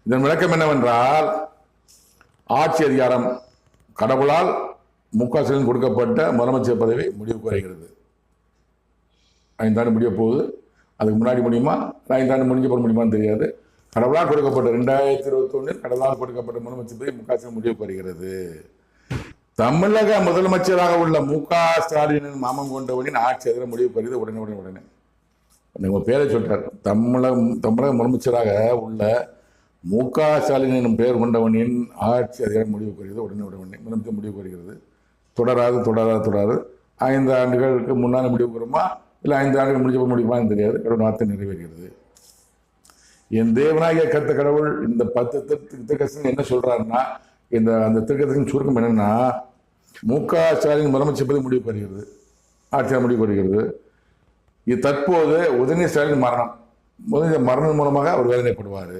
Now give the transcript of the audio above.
இதன் விளக்கம் என்னவென்றால், ஆட்சி அதிகாரம் கடவுளால் மு.க. ஸ்டாலின் கொடுக்கப்பட்ட முதலமைச்சர் பதவி முடிவுக்கு வருகிறது. 5 ஆண்டு முடிய போகுது. அதுக்கு முன்னாடி முடியுமா, 5 ஆண்டு முடிஞ்ச போற முடியுமான்னு தெரியாது. கடவுளால் கொடுக்கப்பட்ட 2021 கடவுளால் கொடுக்கப்பட்ட முதலமைச்சர் பதவி மு.க. ஸ்டாலின் முடிவுக்கு வருகிறது. தமிழக முதலமைச்சராக உள்ள மு.க. ஸ்டாலினின் மாமன் கொண்டவனின் ஆட்சி அதிகாரம் முடிவுக்கு வருகிறது உடனே. உங்க பேரை சொல்றார். தமிழக முதலமைச்சராக உள்ள மு.க. ஸ்டாலின் எனும் பெயர் கொண்டவனின் ஆட்சி அதிகாரம் முடிவுக்கு வருகிறது உடனே முதலமைச்சர் முடிவுக்கு வருகிறது. தொடராது 5 ஆண்டுகளுக்கு முன்னாடி முடிவுக்கு வருமா, இல்லை 5 ஆண்டுகள் முடிஞ்ச முடியுமான்னு தெரியாது. கடவுள் வார்த்தை நிறைவேறுகிறது. என் தேவனாகிய கர்த்த கடவுள் இந்த 10 திருக்கதரிசனம் என்ன சொல்றாருன்னா, அந்த திருக்கதரிசனம் சுருக்கம் என்னன்னா, மு.க. ஸ்டாலின் முதலமைச்சர் பதவி முடிவுக்கு வருகிறது, ஆட்சியாளர் முடிவுக்கு வருகிறது. இது தற்போது உதயநிதி ஸ்டாலின் மரணம் மூலமாக அவர் வேதனைப்படுவார்.